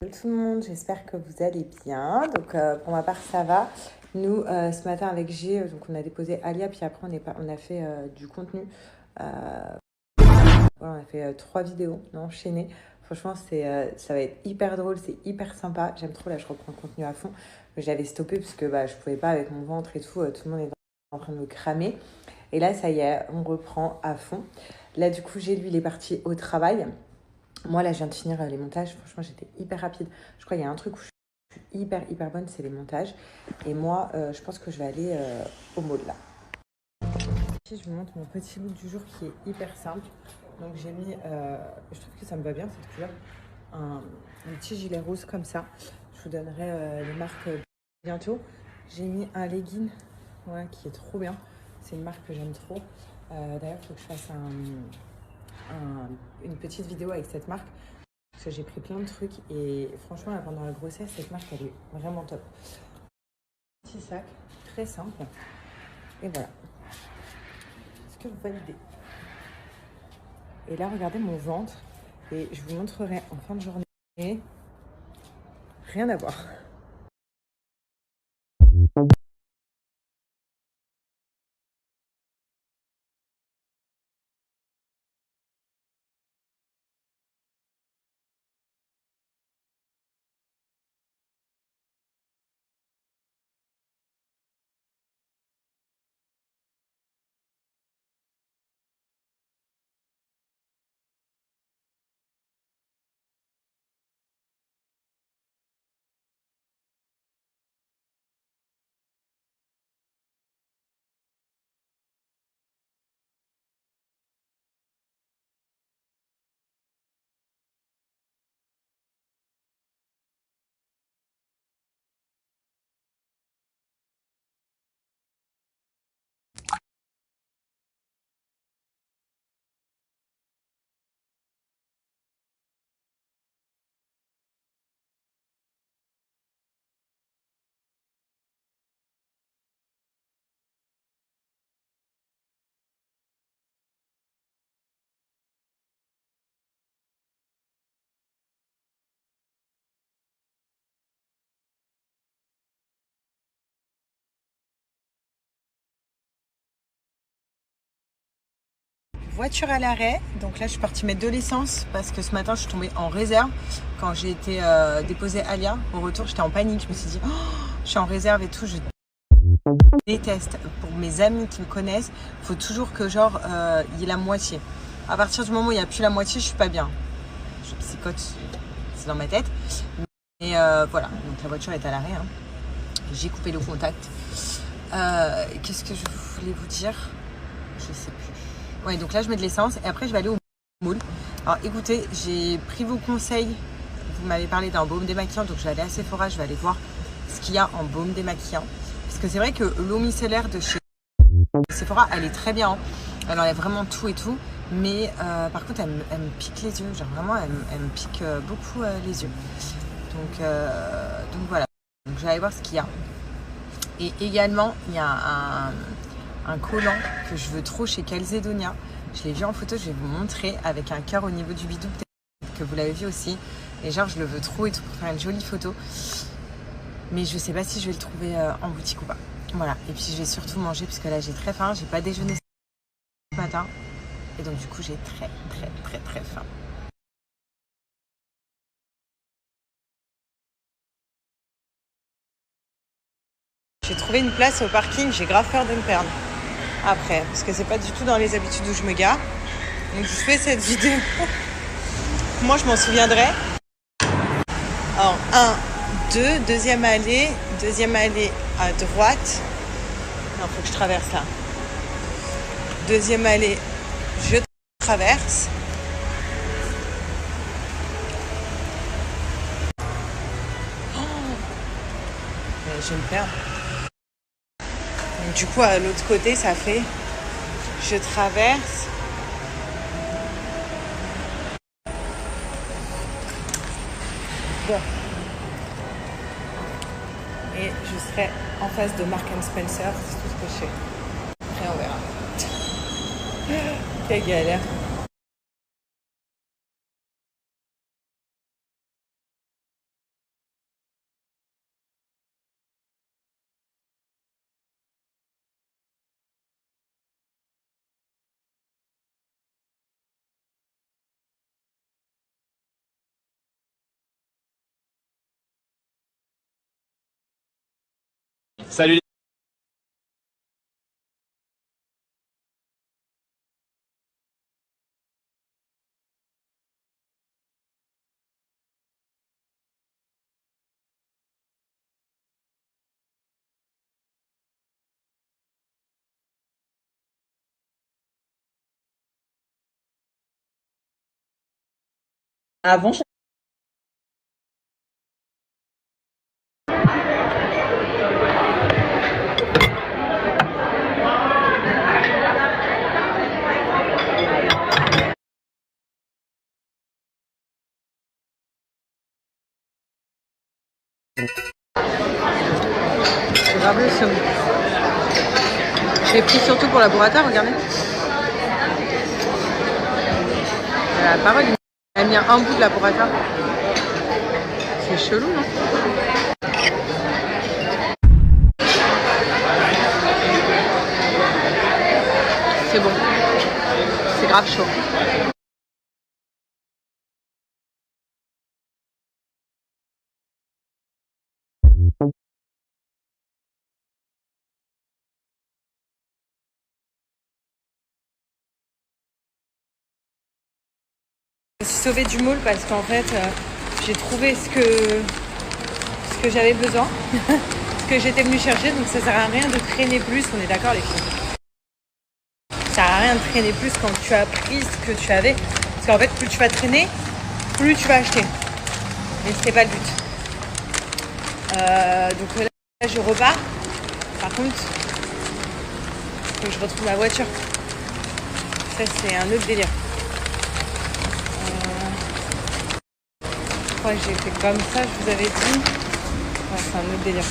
Bonjour tout le monde, j'espère que vous allez bien. Donc pour ma part ça va. Nous ce matin avec G, donc on a déposé Alia, puis après on a fait du contenu. Voilà, on a fait 3 vidéos enchaînées. Franchement ça va être hyper drôle, c'est hyper sympa. J'aime trop, là je reprends le contenu à fond. J'avais stoppé parce que je pouvais pas avec mon ventre et tout le monde est en train de me cramer. Et là ça y est, on reprend à fond. Là du coup G, lui il est parti au travail. Moi, là, je viens de finir les montages. Franchement, j'étais hyper rapide. Je crois qu'il y a un truc où je suis hyper bonne, c'est les montages. Et moi, je pense que je vais aller au mall là. Ici, je vous montre mon petit look du jour qui est hyper simple. Donc, j'ai mis, je trouve que ça me va bien cette couleur, un petit gilet rose comme ça. Je vous donnerai les marques bientôt. J'ai mis un legging qui est trop bien. C'est une marque que j'aime trop. D'ailleurs, il faut que je fasse une petite vidéo avec cette marque. Parce que j'ai pris plein de trucs et franchement, là, pendant la grossesse, cette marque, elle est vraiment top. Petit sac, très simple. Et voilà. Est-ce que vous validez? Et là, regardez mon ventre. Et je vous montrerai en fin de journée. Rien à voir. Voiture à l'arrêt, donc là je suis partie mettre de l'essence parce que ce matin je suis tombée en réserve quand j'ai été déposer Alia. Au retour j'étais en panique, je me suis dit oh, je suis en réserve et tout, je déteste. Pour mes amis qui me connaissent, il faut toujours que genre il y ait la moitié. À partir du moment où il n'y a plus la moitié, je suis pas bien. Je psychote, c'est dans ma tête. Mais voilà, donc la voiture est à l'arrêt. J'ai coupé le contact. Qu'est-ce que je voulais vous dire? Je sais plus. Ouais, donc là je mets de l'essence et après je vais aller au mall. Alors écoutez, j'ai pris vos conseils. Vous m'avez parlé d'un baume démaquillant, donc je vais aller à Sephora, je vais aller voir ce qu'il y a en baume démaquillant. Parce que c'est vrai que l'eau micellaire de chez Sephora, elle est très bien. Elle enlève vraiment tout et tout. Mais par contre, elle me pique les yeux. Genre vraiment, elle me pique beaucoup les yeux. Donc voilà. Donc je vais aller voir ce qu'il y a. Et également, il y a un collant que je veux trop chez Calzedonia. Je l'ai vu en photo, je vais vous montrer, avec un cœur au niveau du bidou, peut-être que vous l'avez vu aussi. Et genre, je le veux trop et tout pour faire une jolie photo. Mais je sais pas si je vais le trouver en boutique ou pas. Voilà, et puis je vais surtout manger parce que là j'ai très faim. J'ai pas déjeuné ce matin. Et donc du coup, j'ai très faim. J'ai trouvé une place au parking, j'ai grave peur de me perdre après, parce que c'est pas du tout dans les habitudes où je me gare. Donc je fais cette vidéo. Moi je m'en souviendrai. Alors 1, 2, deuxième allée à droite. Non, faut que je traverse là. Deuxième allée, je traverse. Je vais me perdre. Donc, du coup, à l'autre côté, ça fait je traverse. Bon. Et je serai en face de Marks & Spencer, c'est tout ce que je fais. Après, on verra. Quelle galère. Salut. Avant, c'est grave le seum. J'ai pris surtout pour la burrata, regardez. La parole, il a mis un bout de la burrata. C'est chelou, non? C'est bon. C'est grave chaud. Je me suis sauvée du moule parce qu'en fait, j'ai trouvé ce que j'avais besoin, ce que j'étais venue chercher. Donc ça sert à rien de traîner plus. On est d'accord, les filles? Ça sert à rien de traîner plus quand tu as pris ce que tu avais. Parce qu'en fait, plus tu vas traîner, plus tu vas acheter. Mais c'était pas le but. Donc là, je repars. Par contre, il faut que je retrouve ma voiture. Ça, c'est un autre délire. Je crois que j'ai fait comme ça, je vous avais dit. Ouais, c'est un autre délire.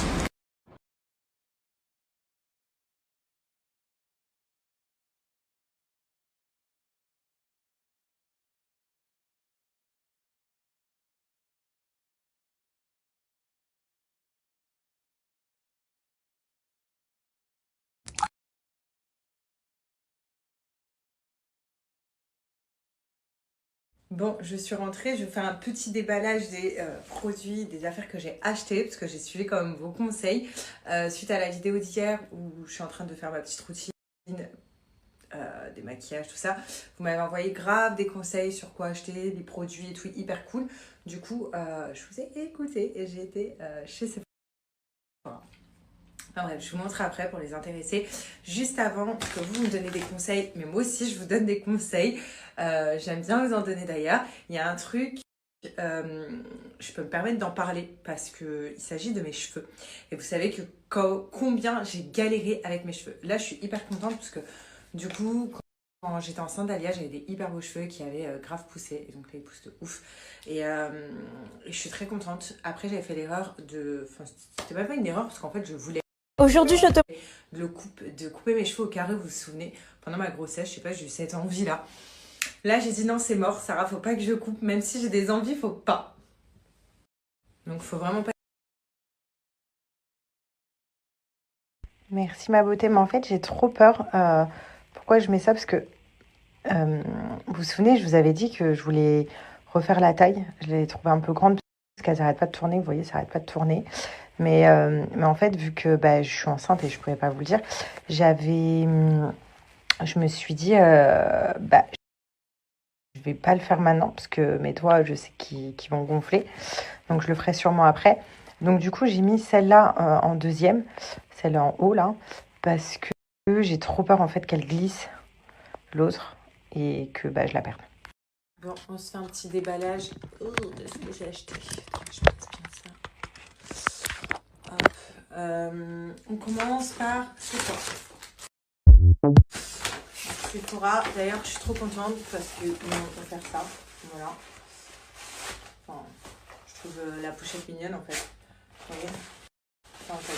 Bon, je suis rentrée, je fais un petit déballage des produits, des affaires que j'ai achetées, parce que j'ai suivi quand même vos conseils. Suite à la vidéo d'hier où je suis en train de faire ma petite routine, des maquillages, tout ça, vous m'avez envoyé grave des conseils sur quoi acheter, les produits et tout, hyper cool. Du coup, je vous ai écouté et j'ai été chez Sephora. Enfin bref, je vous montre après pour les intéresser. Juste avant que vous me donnez des conseils, mais moi aussi je vous donne des conseils. J'aime bien vous en donner d'ailleurs. Il y a un truc, je peux me permettre d'en parler parce qu'il s'agit de mes cheveux. Et vous savez que combien j'ai galéré avec mes cheveux. Là, je suis hyper contente parce que du coup, quand j'étais enceinte d'Alia, j'avais des hyper beaux cheveux qui avaient grave poussé. Et donc là, ils poussent de ouf. Et je suis très contente. Après, j'avais fait l'erreur de... Enfin, c'était même pas une erreur parce qu'en fait, je voulais... Aujourd'hui, je te... de couper mes cheveux au carré, vous vous souvenez, pendant ma grossesse, je sais pas, j'ai eu cette envie-là. Là, j'ai dit non, c'est mort, Sarah, faut pas que je coupe. Même si j'ai des envies, faut pas. Donc, faut vraiment pas... Merci ma beauté, mais en fait j'ai trop peur. Pourquoi je mets ça? Parce que vous vous souvenez, je vous avais dit que je voulais refaire la taille. Je l'ai trouvée un peu grande parce qu'elle n'arrête pas de tourner. Vous voyez, ça n'arrête pas de tourner. Mais en fait, vu que je suis enceinte et je ne pouvais pas vous le dire, je me suis dit, je vais pas le faire maintenant parce que mes doigts, je sais qu'ils vont gonfler. Donc je le ferai sûrement après. Donc du coup, j'ai mis celle-là en deuxième, celle-là en haut là, parce que j'ai trop peur en fait qu'elle glisse l'autre et que je la perde. Bon, on se fait un petit déballage de ce que j'ai acheté. Je pense bien ça. Hop. On commence par Sephora. Sephora, d'ailleurs, je suis trop contente parce qu'ils m'ont offert ça. Voilà. Enfin, je trouve la pochette mignonne en fait. Vous voyez? Enfin, puis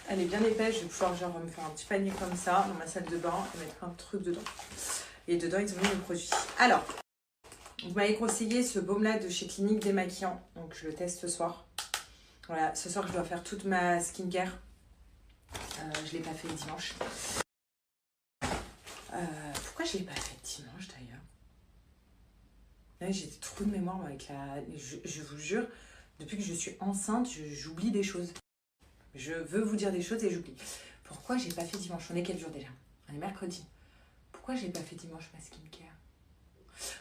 elle est bien épaisse. Je vais pouvoir genre me faire un petit panier comme ça dans ma salle de bain et mettre un truc dedans. Et dedans, ils ont mis le produit. Alors, vous m'avez conseillé ce baume-là de chez Clinique Démaquillant. Donc, je le teste ce soir. Voilà, ce soir, je dois faire toute ma skincare. Je ne l'ai pas fait dimanche. Pourquoi je ne l'ai pas fait dimanche d'ailleurs? Là, j'ai des trous de mémoire avec la... Je vous jure, depuis que je suis enceinte, j'oublie des choses. Je veux vous dire des choses et j'oublie. Pourquoi j'ai pas fait dimanche? On est quel jour déjà? On est mercredi. Pourquoi j'ai pas fait dimanche ma skincare?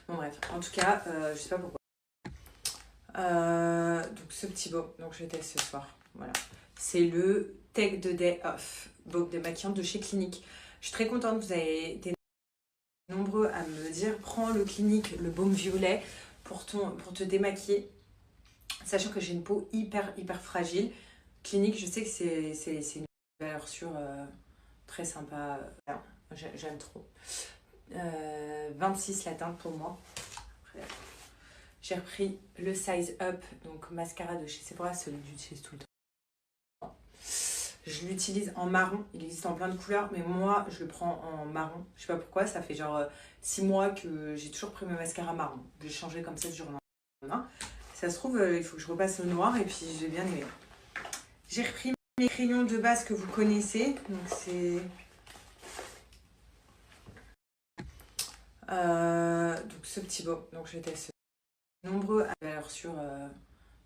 Bon bref, en tout cas, je sais pas pourquoi. Donc ce petit baume, donc je teste ce soir. Voilà. C'est le Take the Day Off baume démaquillant de chez Clinique. Je suis très contente, vous avez été nombreux à me dire prends le Clinique, le baume violet pour te démaquiller. Sachant que j'ai une peau hyper fragile. Clinique, je sais que c'est une valeur sûre très sympa. J'aime trop. 26 la teinte pour moi. Après, j'ai repris le Size Up, donc mascara de chez Sephora, celui que j'utilise tout le temps. Je l'utilise en marron, il existe en plein de couleurs, mais moi je le prends en marron. Je sais pas pourquoi, ça fait genre 6 mois que j'ai toujours pris mes mascaras marron. J'ai changé comme ça du jour au lendemain. Ça se trouve, il faut que je repasse au noir et puis j'ai bien aimé. J'ai repris mes crayons de base que vous connaissez, donc c'est... donc ce petit baume, donc je teste nombreux à valeur sûre,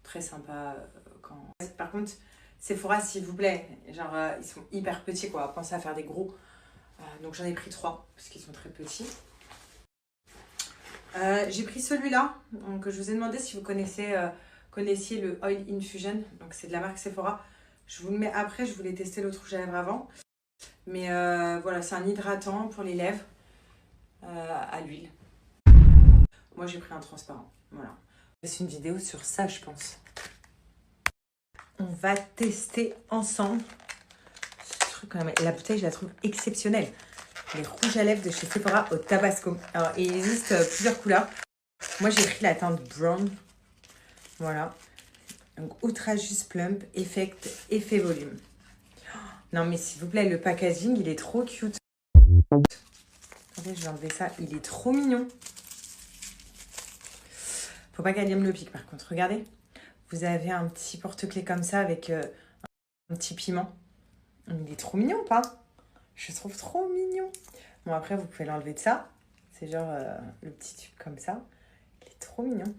très sympa quand... Par contre, Sephora s'il vous plaît, genre ils sont hyper petits quoi, pensez à faire des gros. Donc j'en ai pris 3 parce qu'ils sont très petits. J'ai pris celui-là, donc je vous ai demandé si vous connaissiez le Oil Infusion, donc c'est de la marque Sephora. Je vous le mets après, je voulais tester l'autre rouge à lèvres avant. Mais voilà, c'est un hydratant pour les lèvres à l'huile. Moi j'ai pris un transparent, voilà. C'est une vidéo sur ça je pense. On va tester ensemble ce truc quand même. La bouteille je la trouve exceptionnelle. Les rouges à lèvres de chez Sephora au Tabasco. Alors il existe plusieurs couleurs. Moi j'ai pris la teinte brown. Voilà. Donc Outrageous Plump, effet volume. Non mais s'il vous plaît, le packaging il est trop cute. Attendez, je vais enlever ça. Il est trop mignon. Faut pas qu'elle me le pique par contre. Regardez. Vous avez un petit porte-clés comme ça avec un petit piment. Il est trop mignon ou pas? Je trouve trop mignon. Bon après vous pouvez l'enlever de ça. C'est genre le petit tube comme ça. Il est trop mignon.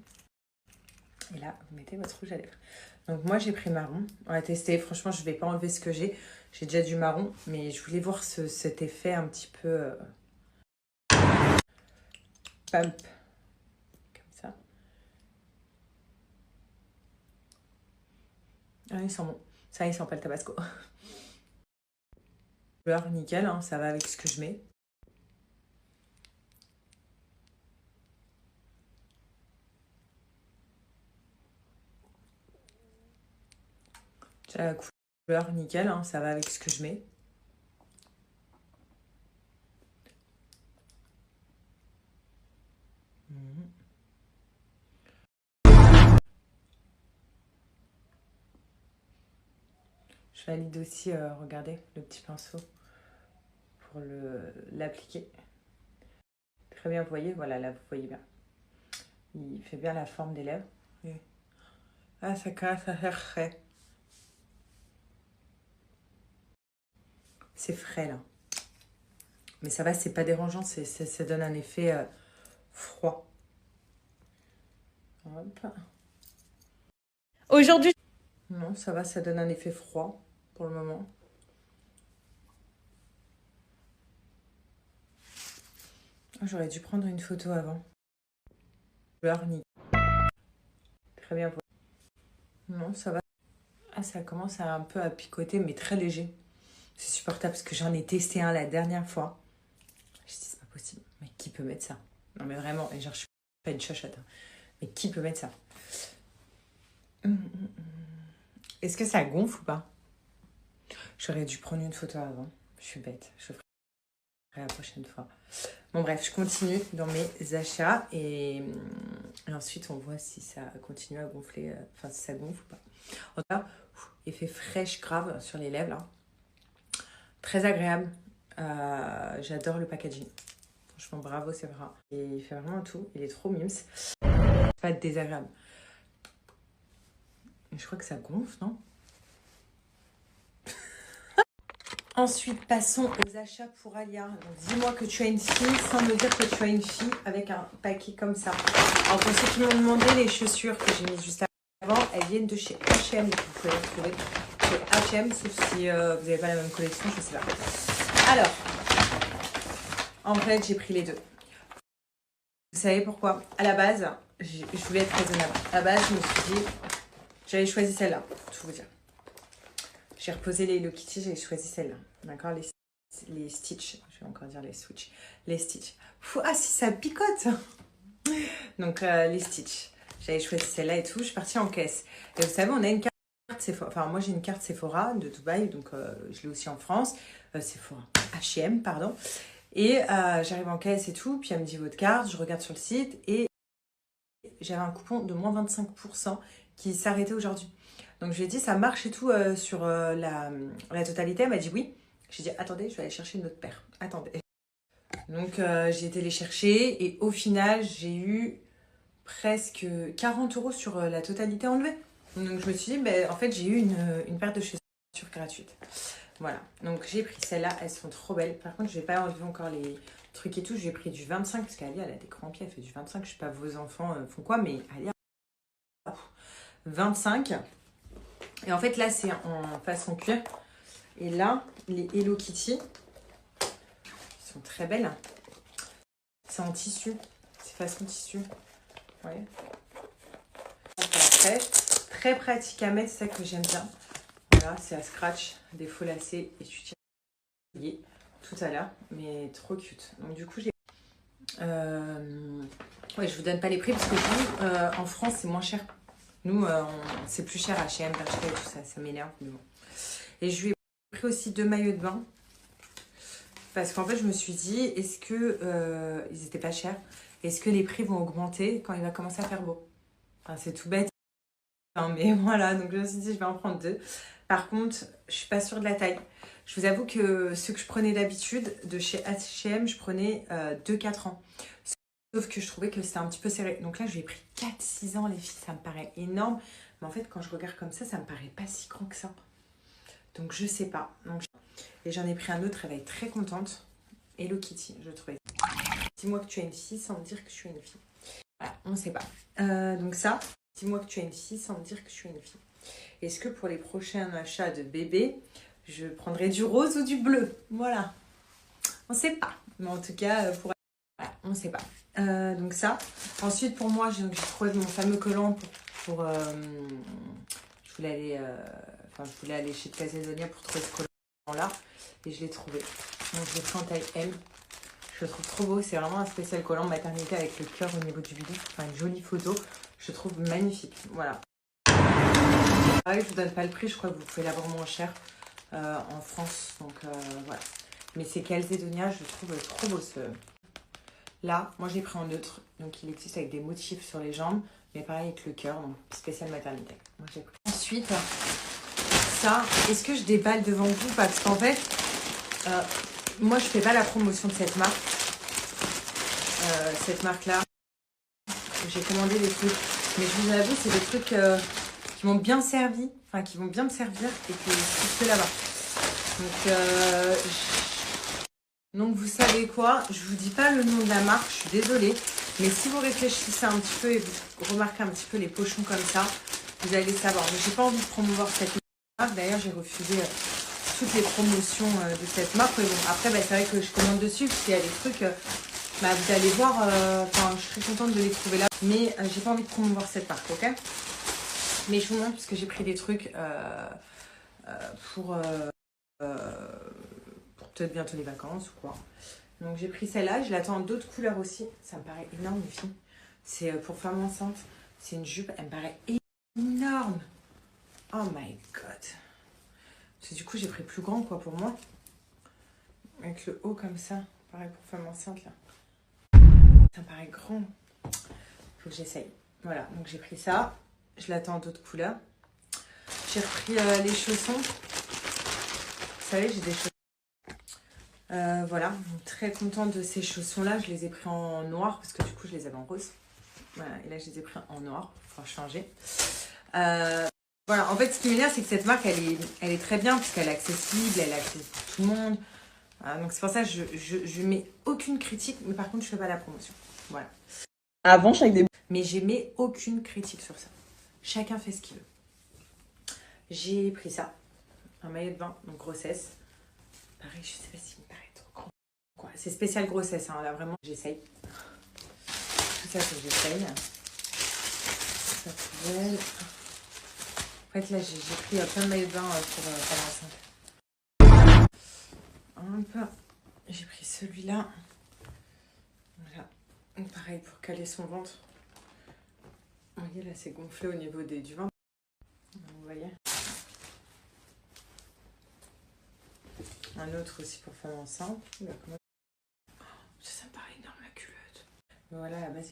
Et là, vous mettez votre rouge à lèvres. Donc moi, j'ai pris marron. On va tester. Franchement, je ne vais pas enlever ce que j'ai. J'ai déjà du marron. Mais je voulais voir cet effet un petit peu... pump. Comme ça. Ah, il sent bon. Ça, il sent pas le tabasco. Couleur nickel, hein, ça va avec ce que je mets. La couleur nickel, hein, ça va avec ce que je mets. Je valide aussi, regardez, le petit pinceau pour l'appliquer. Très bien, vous voyez, voilà, là, vous voyez bien. Il fait bien la forme des lèvres. Ah, ça casse, ça fait frais. C'est frais, là. Mais ça va, c'est pas dérangeant, ça donne un effet froid. Hop. Aujourd'hui... Non, ça va, ça donne un effet froid pour le moment. J'aurais dû prendre une photo avant. Très bien. Non, ça va. Ah, ça commence un peu à picoter, mais très léger. C'est supportable parce que j'en ai testé un la dernière fois. Je dis, c'est pas possible. Mais qui peut mettre ça? Non, mais vraiment, et genre, je suis pas une chochotte. Hein. Mais qui peut mettre ça? Est-ce que ça gonfle ou pas? J'aurais dû prendre une photo avant. Je suis bête. Je ferai la prochaine fois. Bon, bref, je continue dans mes achats et ensuite, on voit si ça continue à gonfler. Enfin, si ça gonfle ou pas. En tout cas, effet fraîche grave sur les lèvres. Là. Très agréable. J'adore le packaging. Franchement, bravo, c'est vrai. Et il fait vraiment tout. Il est trop mimes. Pas désagréable. Je crois que ça gonfle, non? Ensuite, passons aux achats pour Alia. Dis-moi que tu as une fille sans me dire que tu as une fille avec un paquet comme ça. Alors, pour ceux qui m'ont demandé, les chaussures que j'ai mises juste avant, elles viennent de chez H&M. Vous pouvez les retrouver chez H&M, sauf si vous n'avez pas la même collection, je sais pas. Alors, en fait, j'ai pris les deux. Vous savez pourquoi? À la base, je voulais être raisonnable. À la base, je me suis dit, j'avais choisi celle-là, pour tout vous dire. J'ai reposé les Hello Kitty, j'ai choisi celle-là. D'accord, les Stitch, je vais encore dire les Switch. Les Stitch. Ah si, ça picote. Donc, les Stitch. J'avais choisi celle-là et tout, je suis partie en caisse. Et vous savez, on a une carte Sephora. Enfin, moi, j'ai une carte Sephora de Dubaï, donc je l'ai aussi en France. Sephora, H&M, pardon. Et j'arrive en caisse et tout, puis elle me dit votre carte, je regarde sur le site et j'avais un coupon de moins 25% qui s'arrêtait aujourd'hui. Donc je lui ai dit ça marche et tout sur la totalité. Elle m'a dit oui. J'ai dit attendez, je vais aller chercher une autre paire. Attendez. Donc j'ai été les chercher et au final j'ai eu presque 40 € sur la totalité enlevée. Donc je me suis dit en fait j'ai eu une paire de chaussures gratuite. Voilà, donc j'ai pris celles-là, elles sont trop belles. Par contre, je vais pas enlever encore les trucs et tout. J'ai pris du 25 parce qu'Alia, elle a des grands pieds, elle fait du 25. Je sais pas vos enfants font quoi, mais Alia, 25. Et en fait, là, c'est en façon cuir. Et là, les Hello Kitty, ils sont très belles. C'est en tissu, c'est façon tissu. Ouais. Après, très pratique à mettre, c'est ça que j'aime bien. Voilà, c'est à scratch, des faux lacets et tu tires tout à l'heure, mais trop cute. Donc du coup, j'ai... Ouais, je vous donne pas les prix parce que vous, en France, c'est moins cher. Nous, c'est plus cher à H&M, Bershka et tout ça, ça m'énerve. Bon. Et je lui ai pris aussi 2 maillots de bain parce qu'en fait, je me suis dit, est-ce que ils étaient pas chers? Est-ce que les prix vont augmenter quand il va commencer à faire beau? Enfin, c'est tout bête. Non, mais voilà, donc je me suis dit, je vais en prendre 2. Par contre, je suis pas sûre de la taille. Je vous avoue que ceux que je prenais d'habitude, de chez H&M, je prenais 2-4 ans. Sauf que je trouvais que c'était un petit peu serré. Donc là, je lui ai pris 4-6 ans, les filles, ça me paraît énorme. Mais en fait, quand je regarde comme ça me paraît pas si grand que ça. Donc je sais pas. Donc, et j'en ai pris un autre, elle va être très contente. Hello Kitty, je trouvais. Dis-moi que tu as une fille sans me dire que je suis une fille. Voilà, on sait pas. Donc ça, dis-moi que tu as une fille sans me dire que je suis une fille. Est-ce que pour les prochains achats de bébé, je prendrai du rose ou du bleu? Voilà. On sait pas. Mais en tout cas, pour... Voilà, on sait pas. Donc ça. Ensuite, pour moi, j'ai trouvé mon fameux collant pour je voulais aller... je voulais aller chez Casaisonia pour trouver ce collant-là. Et je l'ai trouvé. Donc, je l'ai pris en taille M. Je le trouve trop beau. C'est vraiment un spécial collant maternité avec le cœur au niveau du bidon. Enfin, une jolie photo. Je le trouve magnifique. Voilà. Pareil, je vous donne pas le prix. Je crois que vous pouvez l'avoir moins cher en France. Donc, voilà. Mais c'est Calzedonia. Je le trouve trop beau ce... Là, moi, je l'ai pris en neutre. Donc, il existe avec des motifs sur les jambes. Mais pareil avec le cœur. Donc, spécial maternité. Moi, j'ai pris. Ensuite, ça. Est-ce que je déballe devant vous? Parce qu'en fait... moi, je fais pas la promotion de cette marque. Cette marque-là, j'ai commandé des trucs. Mais je vous avoue, c'est des trucs qui m'ont bien servi. Enfin, qui vont bien me servir et que je fais là-bas. Donc, vous savez quoi? Je vous dis pas le nom de la marque, je suis désolée. Mais si vous réfléchissez un petit peu et vous remarquez un petit peu les pochons comme ça, vous allez savoir. Mais j'ai pas envie de promouvoir cette marque. D'ailleurs, j'ai refusé... toutes les promotions de cette marque. Mais bon, après, c'est vrai que je commande dessus parce qu'il y a des trucs, vous allez voir, je serais contente de les trouver là. Mais j'ai pas envie de promouvoir cette marque, ok? Mais je vous montre parce que j'ai pris des trucs pour peut-être bientôt les vacances ou quoi. Donc j'ai pris celle-là, je l'attends en d'autres couleurs aussi. Ça me paraît énorme, les filles. C'est pour femme enceinte. C'est une jupe, elle me paraît énorme. Oh my god. Parce que du coup, j'ai pris plus grand, quoi, pour moi. Avec le haut comme ça. Pareil pour femme enceinte, là. Ça me paraît grand. Faut que j'essaye. Voilà, donc j'ai pris ça. Je l'attends en d'autres couleurs. J'ai repris les chaussons. Vous savez, j'ai des chaussons. Voilà, donc, très contente de ces chaussons-là. Je les ai pris en noir, parce que du coup, je les avais en rose. Voilà, et là, je les ai pris en noir. Il faudra changer. Voilà, en fait, ce qui m'énerve, c'est que cette marque, elle est très bien puisqu'elle est accessible, elle est accessible pour tout le monde. Donc, c'est pour ça que je mets aucune critique, mais par contre, je fais pas la promotion. Voilà. Avant, chaque début. Mais je mets aucune critique sur ça. Chacun fait ce qu'il veut. J'ai pris ça. un maillot de bain, donc grossesse. Pareil, je sais pas s'il me paraît trop grand. C'est spécial grossesse, hein, là vraiment, j'essaye. Tout ça, faut que j'essaye. Ça poubelle. En fait, là, j'ai pris plein de maillots de bain pour l'enceinte. Hop, j'ai pris celui-là. Voilà. Donc, pareil, pour caler son ventre. Vous voyez, là, c'est gonflé au niveau du ventre. Vous voyez. Un autre aussi pour femme enceinte. Ça me paraît énorme, la culotte. Mais voilà, la base.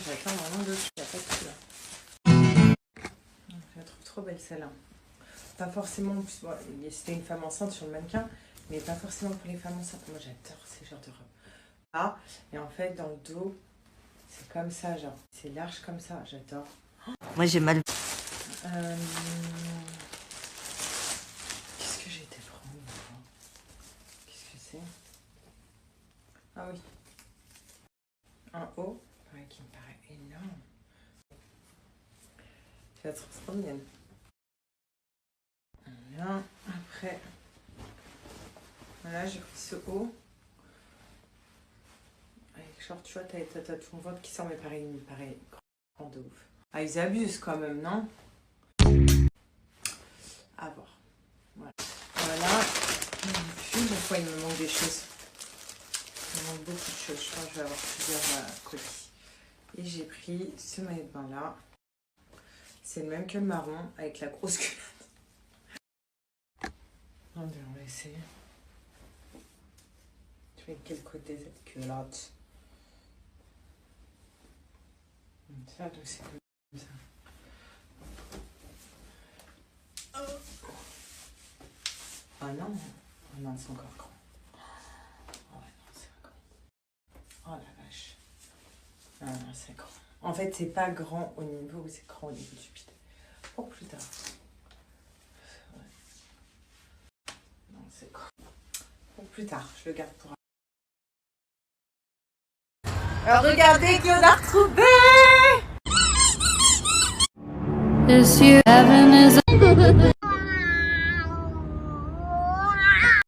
J'attends vraiment d'autres. Il n'y a pas de tout là. Je la trouve trop belle celle-là. Pas forcément, bon, c'était une femme enceinte sur le mannequin, mais pas forcément pour les femmes enceintes. Moi j'adore ces genres de robes. Ah, et en fait dans le dos, c'est comme ça, genre, c'est large comme ça, j'adore. Moi j'ai mal. Qu'est-ce que j'ai été prendre? Qu'est-ce que c'est? Ah oui. Un haut, ouais, qui me paraît énorme. Je la trouve trop mignonne. Voilà. Après, voilà, j'ai pris ce haut. Avec genre, tu vois, t'as ton ventre qui sort, mais pareil, il me paraît grand de ouf. Ah, ils abusent quand même, non? À voir. Voilà. Voilà. Puis, des fois, il me manque des choses. Il me manque beaucoup de choses. Je pense que je vais avoir plusieurs colis. Et j'ai pris ce maillot de bain là. C'est le même que le marron avec la grosse culotte. On va essayer. Tu mets quel côté cette culotte? Ça, donc c'est comme ça. Ah non, oh non, c'est encore grand. Oh non, c'est grand. Oh la vache. Ah non, c'est grand. En fait, c'est pas grand au niveau, c'est grand au niveau du bide. Pour plus tard. Non, c'est grand. Pour plus tard, je le garde pour. Alors regardez, Claude a retrouvé! This you heaven is